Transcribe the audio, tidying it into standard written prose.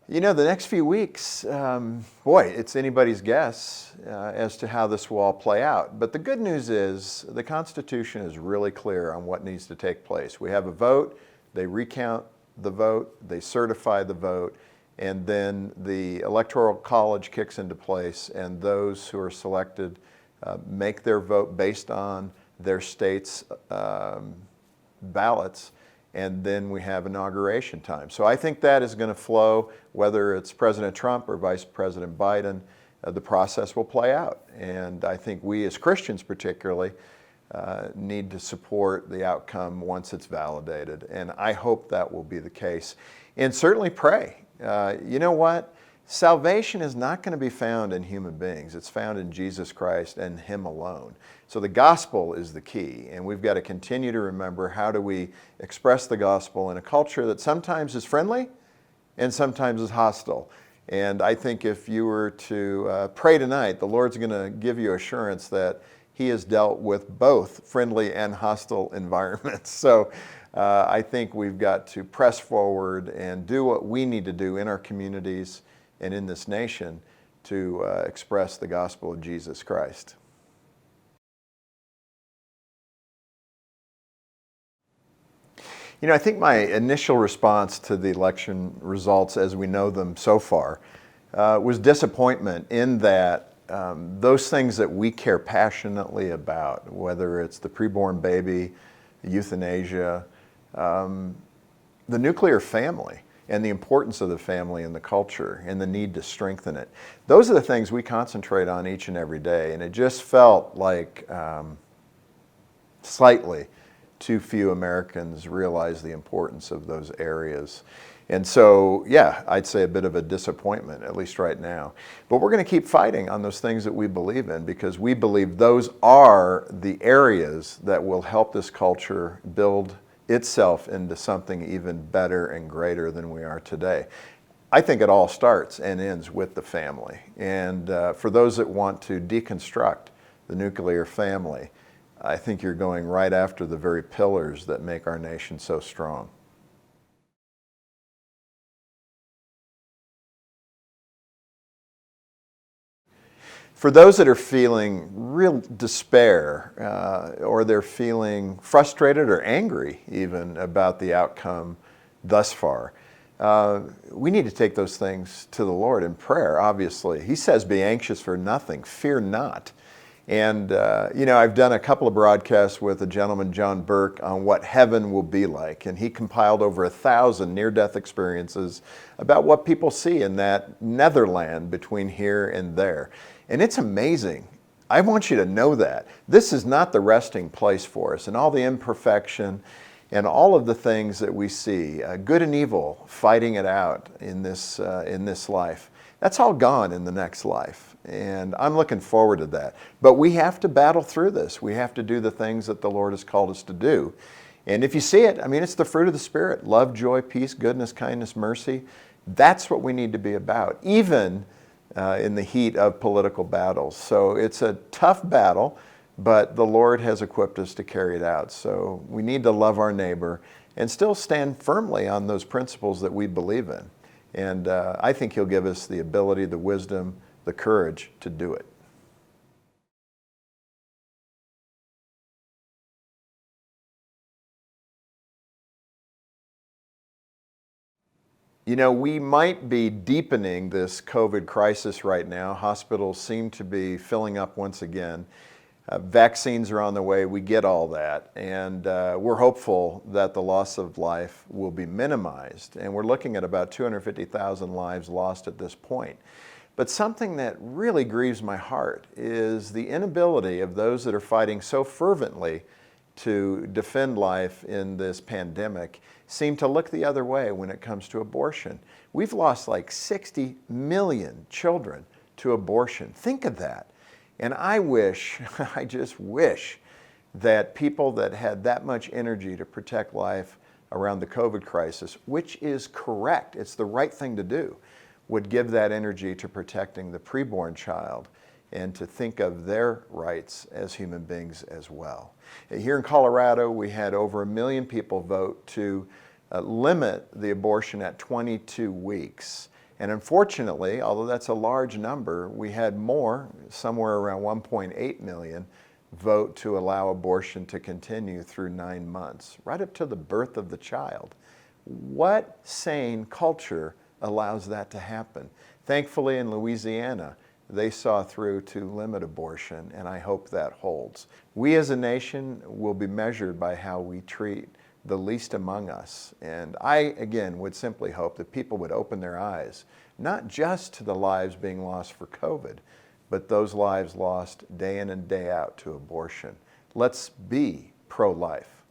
You know, the next few weeks, boy, it's anybody's guess as to how this will all play out. But the good news is the Constitution is really clear on what needs to take place. We have a vote, they recount the vote, they certify the vote, and then the Electoral College kicks into place, and those who are selected make their vote based on their state's ballots. And then we have inauguration time. So I think that is going to flow, whether it's President Trump or Vice President Biden, the process will play out. And I think we as Christians particularly need to support the outcome once it's validated. And I hope that will be the case. And certainly pray. You know what? Salvation is not going to be found in human beings. It's found in Jesus Christ and Him alone. So the gospel is the key, and we've got to continue to remember how do we express the gospel in a culture that sometimes is friendly and sometimes is hostile. And I think if you were to pray tonight, the Lord's going to give you assurance that He has dealt with both friendly and hostile environments. So I think we've got to press forward and do what we need to do in our communities and in this nation to express the gospel of Jesus Christ. You know, I think my initial response to the election results as we know them so far was disappointment in that those things that we care passionately about, whether it's the preborn baby, euthanasia, the nuclear family, and the importance of the family in the culture and the need to strengthen it. Those are the things we concentrate on each and every day, and it just felt like slightly too few Americans realize the importance of those areas. And so, yeah, I'd say a bit of a disappointment, at least right now. But we're going to keep fighting on those things that we believe in, because we believe those are the areas that will help this culture build itself into something even better and greater than we are today. I think it all starts and ends with the family. And for those that want to deconstruct the nuclear family, I think you're going right after the very pillars that make our nation so strong. For those that are feeling real despair, or they're feeling frustrated or angry even about the outcome thus far, we need to take those things to the Lord in prayer, obviously. He says, be anxious for nothing, fear not. And, you know, I've done a couple of broadcasts with a gentleman, John Burke, on what heaven will be like. And he compiled over 1,000 near-death experiences about what people see in that netherland between here and there. And it's amazing. I want you to know that. This is not the resting place for us. And all the imperfection and all of the things that we see, good and evil, fighting it out in this life, that's all gone in the next life. And I'm looking forward to that. But we have to battle through this. We have to do the things that the Lord has called us to do. And if you see it, I mean, it's the fruit of the Spirit. Love, joy, peace, goodness, kindness, mercy. That's what we need to be about, even in the heat of political battles. So it's a tough battle, but the Lord has equipped us to carry it out. So we need to love our neighbor and still stand firmly on those principles that we believe in. And I think He'll give us the ability, the wisdom, the courage to do it. You know, we might be deepening this COVID crisis right now. Hospitals seem to be filling up once again. Vaccines are on the way, we get all that. And we're hopeful that the loss of life will be minimized. And we're looking at about 250,000 lives lost at this point. But something that really grieves my heart is the inability of those that are fighting so fervently to defend life in this pandemic seem to look the other way when it comes to abortion. We've lost like 60 million children to abortion. Think of that. And I wish, I just wish that people that had that much energy to protect life around the COVID crisis, which is correct, it's the right thing to do, would give that energy to protecting the preborn child and to think of their rights as human beings as well. Here in Colorado, we had over 1 million people vote to limit the abortion at 22 weeks. And unfortunately, although that's a large number, we had more, somewhere around 1.8 million, vote to allow abortion to continue through 9 months, right up to the birth of the child. What sane culture allows that to happen? Thankfully, in Louisiana, they saw through to limit abortion, and I hope that holds. We as a nation will be measured by how we treat the least among us. And I, again, would simply hope that people would open their eyes, not just to the lives being lost for COVID, but those lives lost day in and day out to abortion. Let's be pro-life.